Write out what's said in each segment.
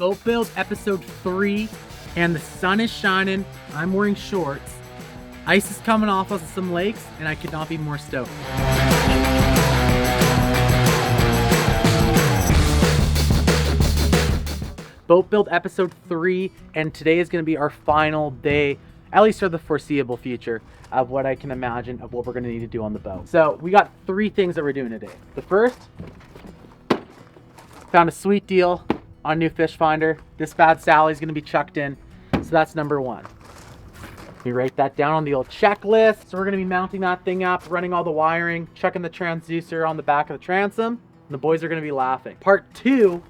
Boat Build episode 3, and the sun is shining. I'm wearing shorts. Ice is coming off of some lakes, and I could not be more stoked. Boat Build episode 3, and today is going to be our final day, at least for the foreseeable future, of what I can imagine of what we're going to need to do on the boat. So we got 3 things that we're doing today. The first, found a sweet deal on new fish finder. This Bad Sally's going to be chucked in, so that's number 1. We write that down on the old checklist. So we're going to be mounting that thing up, running all the wiring, chucking the transducer on the back of the transom, and the boys are going to be laughing. Part 2,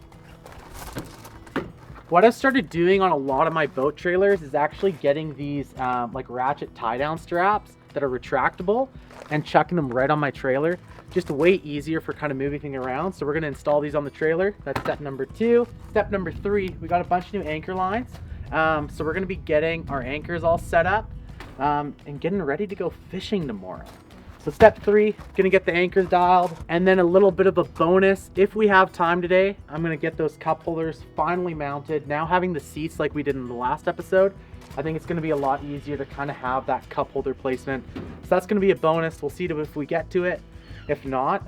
what I've started doing on a lot of my boat trailers is actually getting these like ratchet tie-down straps that are retractable and chucking them right on my trailer. Just way easier for kind of moving things around. So we're going to install these on the trailer. That's step number 2. Step number 3, we got a bunch of new anchor lines. So we're going to be getting our anchors all set up and getting ready to go fishing tomorrow. So step 3, going to get the anchors dialed, and then a little bit of a bonus. If we have time today, I'm going to get those cup holders finally mounted. Now having the seats like we did in the last episode, I think it's going to be a lot easier to kind of have that cup holder placement. So that's going to be a bonus. We'll see if we get to it. If not,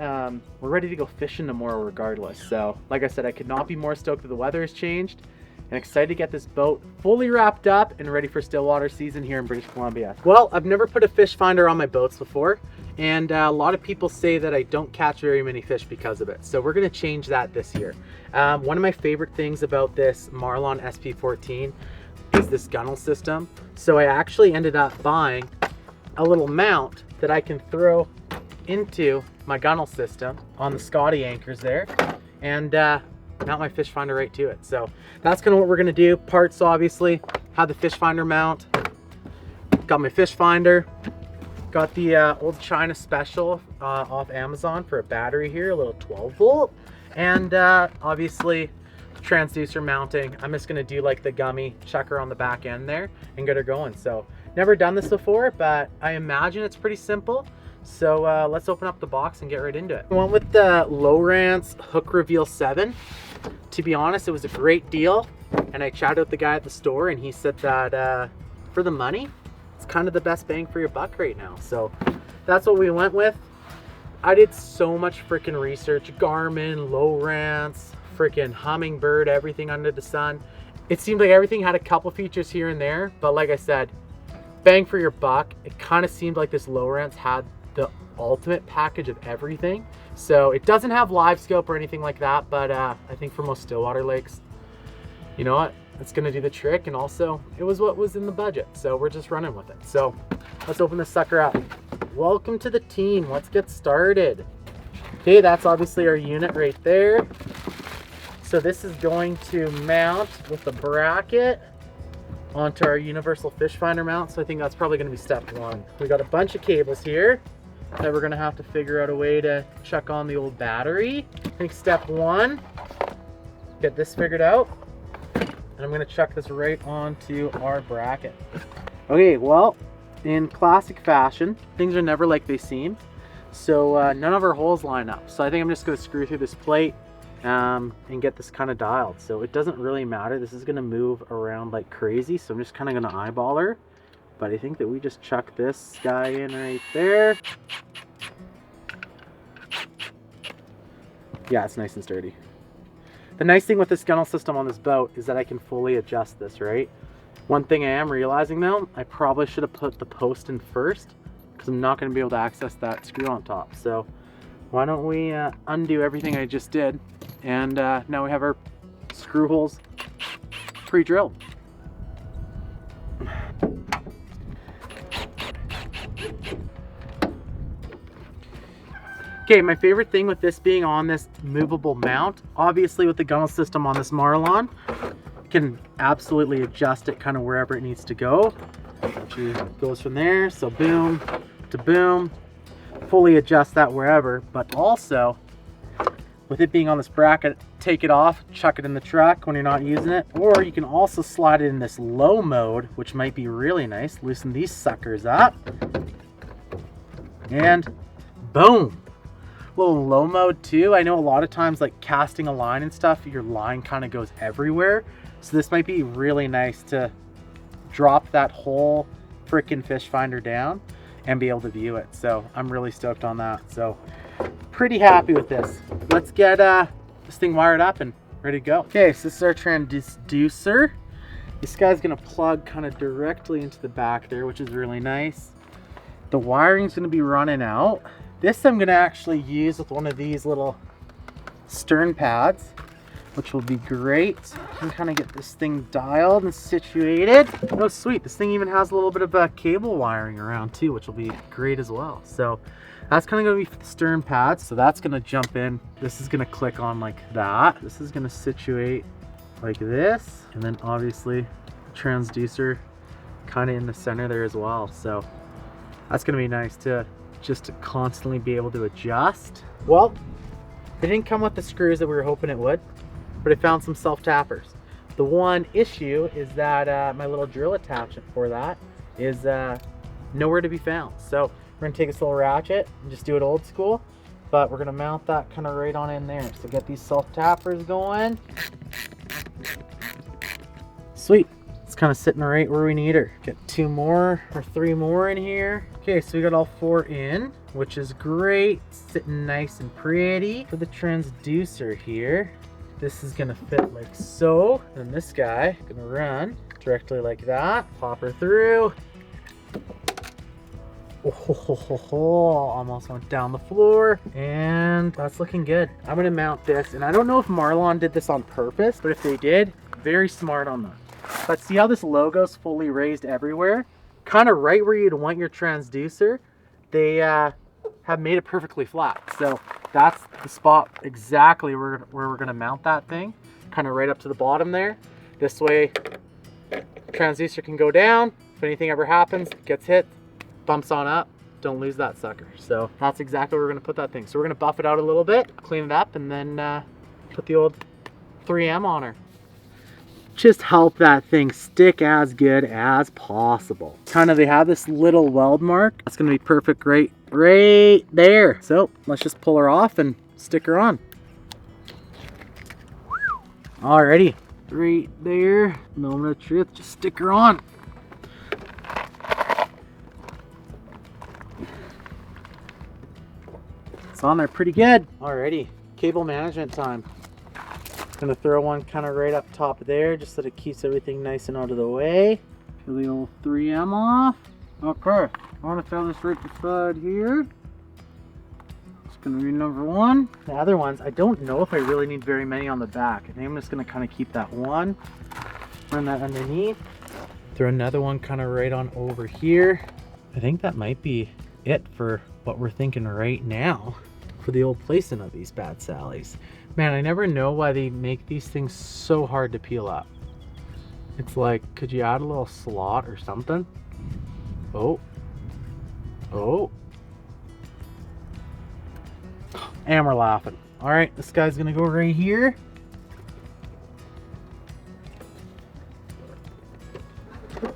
we're ready to go fishing tomorrow regardless. So like I said, I could not be more stoked that the weather has changed and excited to get this boat fully wrapped up and ready for Stillwater season here in British Columbia. Well, I've never put a fish finder on my boats before, and a lot of people say that I don't catch very many fish because of it. So we're going to change that this year. One of my favorite things about this Marlon SP14 is this gunnel system. So I actually ended up buying a little mount that I can throw into my gunnel system on the Scotty anchors there, and mount my fish finder right to it. So that's kind of what we're going to do. Parts, obviously, have the fish finder mount. Got my fish finder. Got the old China Special off Amazon for a battery here, a little 12 volt. And obviously transducer mounting. I'm just going to do like the gummy checker on the back end there and get her going. So never done this before, but I imagine it's pretty simple. So let's open up the box and get right into it. I went with the Lowrance Hook Reveal 7. To be honest, it was a great deal, and I chatted with the guy at the store, and he said that for the money, it's kind of the best bang for your buck right now. So that's what we went with. I did so much freaking research. Garmin, Lowrance, freaking Hummingbird, everything under the sun. It seemed like everything had a couple features here and there, but like I said, bang for your buck. It kind of seemed like this Lowrance had the ultimate package of everything. So it doesn't have live scope or anything like that, but I think for most Stillwater lakes, you know what, it's gonna do the trick. And also it was what was in the budget, so we're just running with it. So let's open this sucker up. Welcome to the team. Let's get started. Okay, that's obviously our unit right there. So this is going to mount with the bracket onto our universal fish finder mount. So I think that's probably going to be step 1. We got a bunch of cables here that we're going to have to figure out a way to chuck on the old battery. I think step 1, get this figured out, and I'm going to chuck this right onto our bracket. Okay, well, in classic fashion, things are never like they seem. So none of our holes line up. So I think I'm just going to screw through this plate and get this kind of dialed. So it doesn't really matter. This is going to move around like crazy, so I'm just kind of going to eyeball her. But I think that we just chuck this guy in right there. Yeah, it's nice and sturdy. The nice thing with this gunnel system on this boat is that I can fully adjust this, right? One thing I am realizing though, I probably should have put the post in first, because I'm not going to be able to access that screw on top. So why don't we undo everything I just did, and now we have our screw holes pre-drilled. Okay, my favorite thing with this being on this movable mount, obviously with the gunnel system on this Marlon, you can absolutely adjust it kind of wherever it needs to go. Actually goes from there, so boom to boom, fully adjust that wherever. But also with it being on this bracket, take it off, chuck it in the truck when you're not using it, or you can also slide it in this low mode, which might be really nice. Loosen these suckers up, and boom, little low mode too. I know a lot of times like casting a line and stuff, your line kind of goes everywhere. So this might be really nice to drop that whole freaking fish finder down and be able to view it. So I'm really stoked on that. So pretty happy with this. Let's get this thing wired up and ready to go. Okay, so this is our transducer. This guy's gonna plug kind of directly into the back there, which is really nice. The wiring's gonna be running out. This I'm gonna actually use with one of these little stern pads, which will be great. So I can kind of get this thing dialed and situated. Oh sweet, this thing even has a little bit of cable wiring around too, which will be great as well. So that's kind of gonna be for the stern pads. So that's gonna jump in. This is gonna click on like that. This is gonna situate like this. And then obviously the transducer kind of in the center there as well. So that's gonna be nice to just to constantly be able to adjust. Well, it didn't come with the screws that we were hoping it would, but I found some self-tappers. The one issue is that my little drill attachment for that is nowhere to be found. So we're gonna take this little ratchet and just do it old school, but we're gonna mount that kind of right on in there. So get these self-tappers going. Sweet. It's kind of sitting right where we need her. Get 2 more or 3 more in here. Okay, so we got all 4 in, which is great. Sitting nice and pretty. For the transducer here, this is gonna fit like so. And this guy gonna run directly like that. Pop her through. Oh, almost went down the floor, and that's looking good. I'm gonna mount this, and I don't know if Marlon did this on purpose, but if they did, very smart on them. But see how this logo's fully raised everywhere? Kind of right where you'd want your transducer, they have made it perfectly flat. So that's the spot exactly where we're gonna mount that thing, kind of right up to the bottom there. This way, transducer can go down. If anything ever happens, gets hit, bumps on up, don't lose that sucker. So that's exactly where we're gonna put that thing. So we're gonna buff it out a little bit, clean it up, and then put the old 3M on her. Just help that thing stick as good as possible. Kind of, they have this little weld mark. That's gonna be perfect right there. So let's just pull her off and stick her on. Alrighty, right there. Moment of truth, just stick her on. It's on there pretty good. Alrighty, cable management time. Gonna throw one kind of right up top there, just so that it keeps everything nice and out of the way. Put the old 3M off. Okay, I want to throw this right beside here. It's gonna be number 1. The other ones, I don't know if I really need very many on the back. I think I'm just gonna kind of keep that one. Run that underneath. Throw another one kind of right on over here. I think that might be it for what we're thinking right now for the old placing of these bad Sallies. Man, I never know why they make these things so hard to peel up. It's like, could you add a little slot or something? Oh. And we're laughing. All right, this guy's gonna go right here.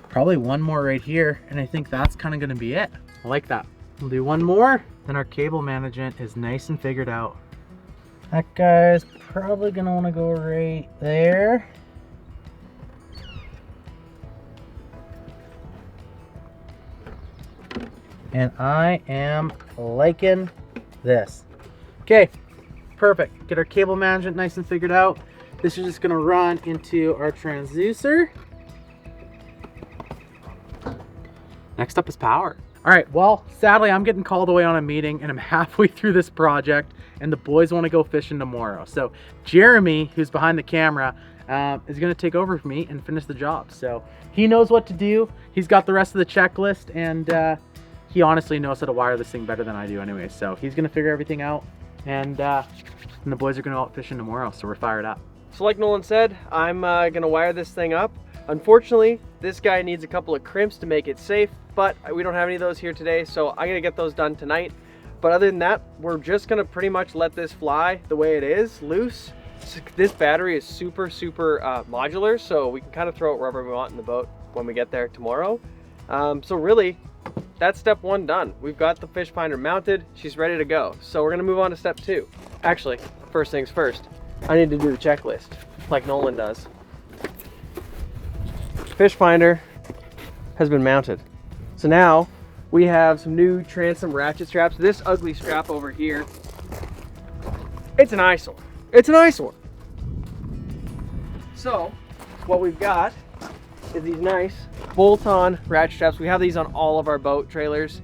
Probably one more right here, and I think that's kind of gonna be it. I like that. We'll do one more, then our cable management is nice and figured out. That guy's probably gonna wanna go right there. And I am liking this. Okay, perfect. Get our cable management nice and figured out. This is just gonna run into our transducer. Next up is power. All right, well, sadly, I'm getting called away on a meeting and I'm halfway through this project and the boys want to go fishing tomorrow. So Jeremy, who's behind the camera, is going to take over for me and finish the job. So he knows what to do. He's got the rest of the checklist, and he honestly knows how to wire this thing better than I do anyway. So he's going to figure everything out, and the boys are going to go out fishing tomorrow. So we're fired up. So like Nolan said, I'm going to wire this thing up. Unfortunately, this guy needs a couple of crimps to make it safe, but we don't have any of those here today, so I'm gonna get those done tonight. But other than that, we're just gonna pretty much let this fly the way it is, loose. This battery is super modular, so we can kind of throw it wherever we want in the boat when we get there tomorrow. So really, that's step 1 done. We've got the fish finder mounted. She's ready to go. So we're gonna move on to step 2. Actually, first things first, I need to do the checklist like Nolan does. Fish finder has been mounted. So now we have some new transom ratchet straps. This ugly strap over here, it's an eyesore. It's an eyesore. So what we've got is these nice bolt-on ratchet straps. We have these on all of our boat trailers.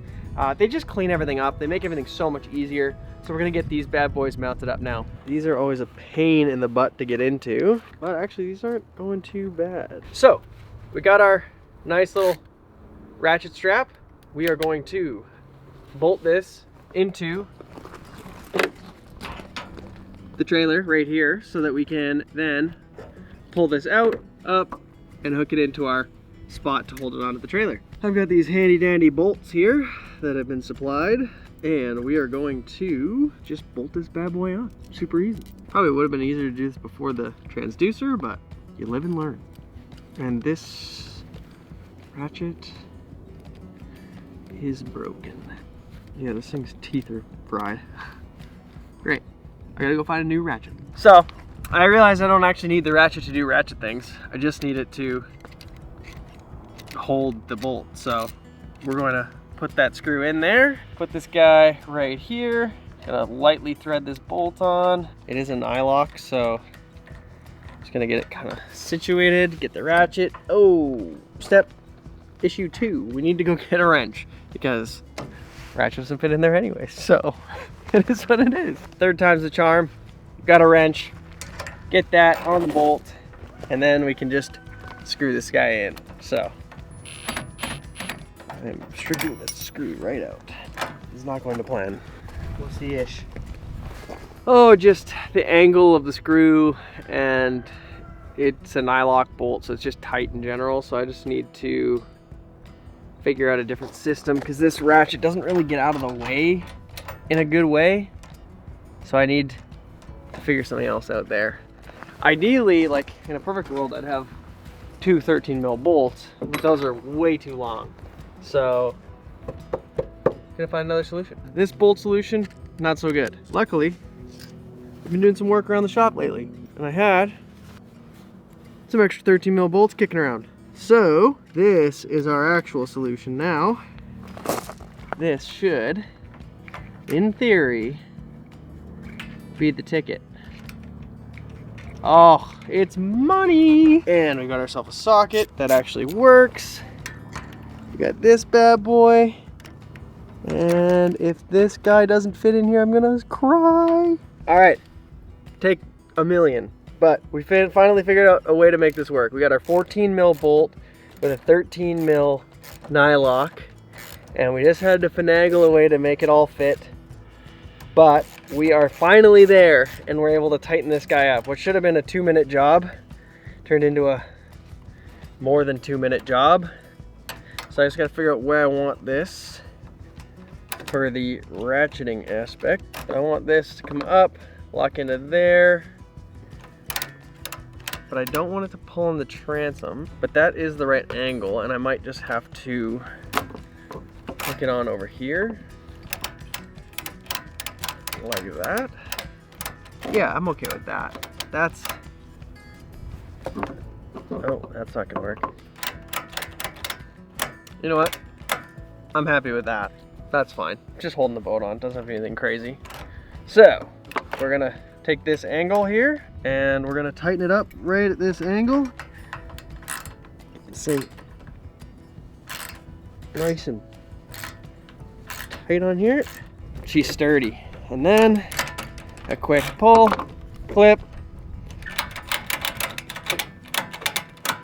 They just clean everything up. They make everything so much easier. So we're gonna get these bad boys mounted up now. These are always a pain in the butt to get into, but actually these aren't going too bad. So we got our nice little ratchet strap. We are going to bolt this into the trailer right here so that we can then pull this out, up, and hook it into our spot to hold it onto the trailer. I've got these handy dandy bolts here that have been supplied, and we are going to just bolt this bad boy on. Super easy. Probably would have been easier to do this before the transducer, but you live and learn. And this ratchet is broken. Yeah, this thing's teeth are fried. Great. I gotta go find a new ratchet. So, I realize I don't actually need the ratchet to do ratchet things. I just need it to hold the bolt. So, we're going to put that screw in there. Put this guy right here. Gonna lightly thread this bolt on. It is an eye lock, so just gonna get it kind of situated, get the ratchet. Oh, step issue 2. We need to go get a wrench because ratchet doesn't fit in there anyway. So it is what it is. 3rd time's the charm. Got a wrench. Get that on the bolt, and then we can just screw this guy in. So I'm stripping this screw right out. It's not going to plan. We'll see-ish. Oh, just the angle of the screw, and it's an eye lock bolt, so it's just tight in general. So I just need to figure out a different system because this ratchet doesn't really get out of the way in a good way. So I need to figure something else out there. Ideally, like in a perfect world, I'd have 2 13mm bolts, but those are way too long. So gonna find another solution. This bolt solution, not so good. Luckily, I've been doing some work around the shop lately, and I had some extra 13mm bolts kicking around. So this is our actual solution now. This should, in theory, be the ticket. Oh, it's money! And we got ourselves a socket that actually works. We got this bad boy. And if this guy doesn't fit in here, I'm gonna cry. All right, take a million. But we finally figured out a way to make this work. We got our 14mm bolt with a 13mm nylock, and we just had to finagle a way to make it all fit. But we are finally there, and we're able to tighten this guy up. What should have been a 2-minute job turned into a more than 2-minute job. So I just gotta figure out where I want this for the ratcheting aspect. I want this to come up, lock into there, but I don't want it to pull on the transom. But that is the right angle, and I might just have to hook it on over here. Like that. Yeah, I'm okay with that. That's, oh, that's not gonna work. You know what? I'm happy with that. That's fine. Just holding the boat on, doesn't have anything crazy. So, we're gonna take this angle here, and we're gonna tighten it up right at this angle. See, nice and tight on here. She's sturdy. And then a quick pull, clip,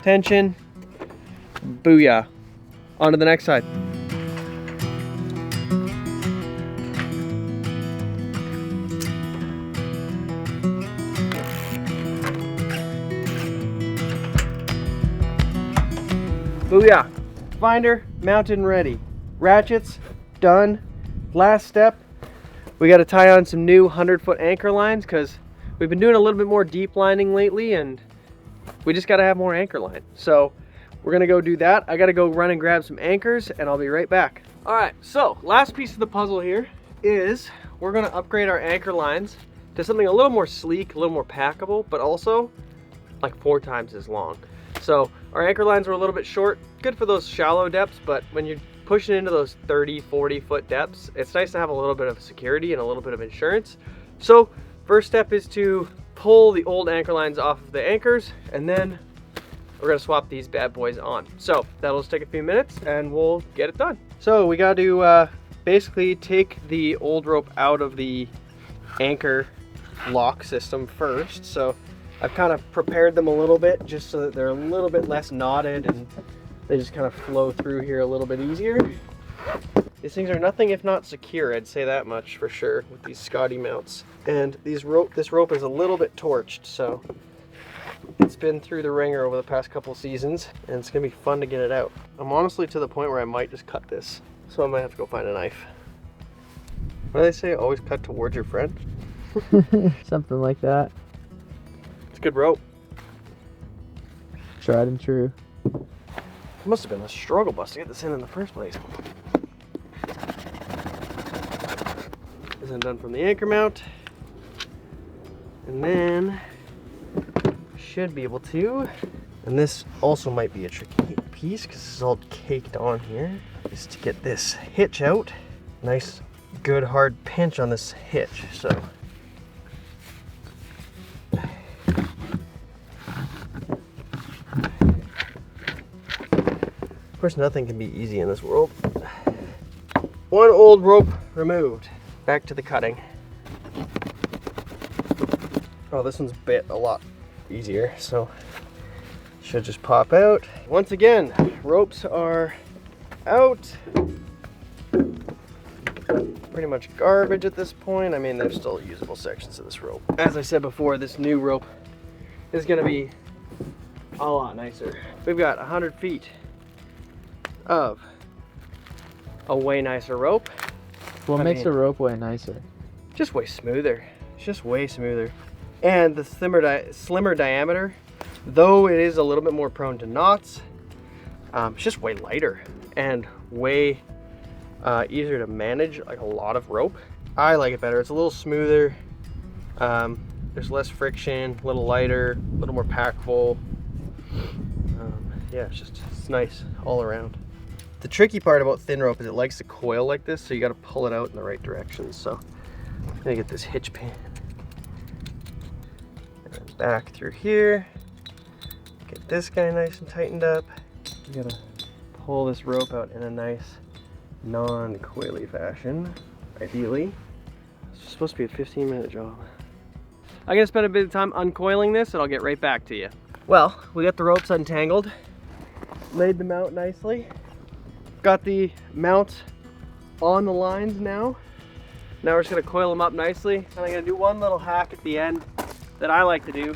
tension, booyah. On to the next side. Booyah. Finder mounted and ready. Ratchets done. Last step. We got to tie on some new 100-foot anchor lines because we've been doing a little bit more deep lining lately, and we just got to have more anchor line. So we're going to go do that. I got to go run and grab some anchors, and I'll be right back. All right, so last piece of the puzzle here is we're gonna upgrade our anchor lines to something a little more sleek, a little more packable, but also like 4 times as long. So our anchor lines were a little bit short, good for those shallow depths, but when you're pushing into those 30, 40 foot depths, it's nice to have a little bit of security and a little bit of insurance. So first step is to pull the old anchor lines off of the anchors, and then we're gonna swap these bad boys on. So that'll just take a few minutes and we'll get it done. So we got to basically take the old rope out of the anchor lock system first. So I've kind of prepared them a little bit just so that they're a little bit less knotted and they just kind of flow through here a little bit easier. These things are nothing if not secure, I'd say that much for sure with these Scotty mounts. And this rope is a little bit torched, so it's been through the ringer over the past couple seasons, and it's gonna be fun to get it out. I'm honestly to the point where I might just cut this, so I might have to go find a knife. What do they say? Always cut towards your friend? Something like that. It's good rope. Tried and true. It must have been a struggle bus to get this in the first place. This is done from the anchor mount. And then should be able to, and this also might be a tricky piece because this is all caked on here, is to get this hitch out. Nice good hard pinch on this hitch. So of course nothing can be easy in this world. One old rope removed. Back to the cutting. Oh, this one's bit a lot easier, so should just pop out. Once again, ropes are out. Pretty much garbage at this point. I mean, there's still usable sections of this rope. As I said before, this new rope is gonna be a lot nicer. We've got 100 feet of a way nicer rope. What makes a rope way nicer? Just way smoother. It's just way smoother. And the slimmer diameter, though it is a little bit more prone to knots, it's just way lighter and way easier to manage, like a lot of rope. I like it better. It's a little smoother. There's less friction, a little lighter, a little more packable. Yeah, it's nice all around. The tricky part about thin rope is it likes to coil like this, so you got to pull it out in the right direction. So I'm gonna get this hitch pin and then back through here. Get this guy nice and tightened up. You gotta pull this rope out in a nice non-coily fashion, ideally. It's supposed to be a 15-minute job. I'm gonna spend a bit of time uncoiling this and I'll get right back to you. Well, we got the ropes untangled, laid them out nicely. Got the mounts on the lines now. Now we're just gonna coil them up nicely. And I'm gonna do one little hack at the end that I like to do.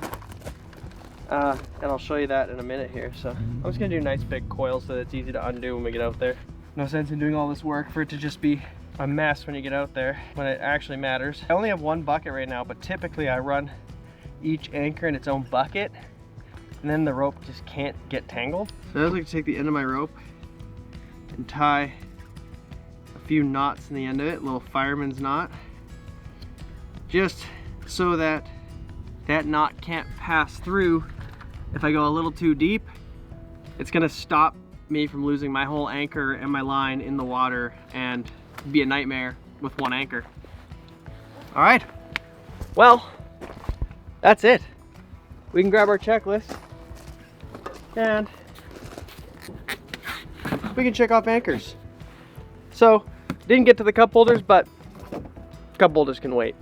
And I'll show you that in a minute here. So I'm just gonna do nice big coils so that it's easy to undo when we get out there. No sense in doing all this work for it to just be a mess when you get out there, when it actually matters. I only have one bucket right now, but typically I run each anchor in its own bucket, and then the rope just can't get tangled. So I just like to take the end of my rope and tie a few knots in the end of it, a little fireman's knot, just so that that knot can't pass through. If I go a little too deep, it's gonna stop me from losing my whole anchor and my line in the water and be a nightmare with one anchor. All right, well, that's it. We can grab our checklist and we can check off anchors. So, didn't get to the cup holders, but cup holders can wait.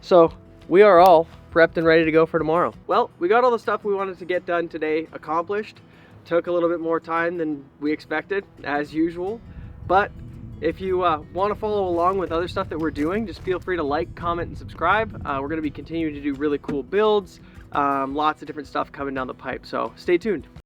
So, we are all prepped and ready to go for tomorrow. Well, we got all the stuff we wanted to get done today accomplished. Took a little bit more time than we expected, as usual. But if you want to follow along with other stuff that we're doing, just feel free to like, comment, and subscribe. We're going to be continuing to do really cool builds, lots of different stuff coming down the pipe. So, stay tuned.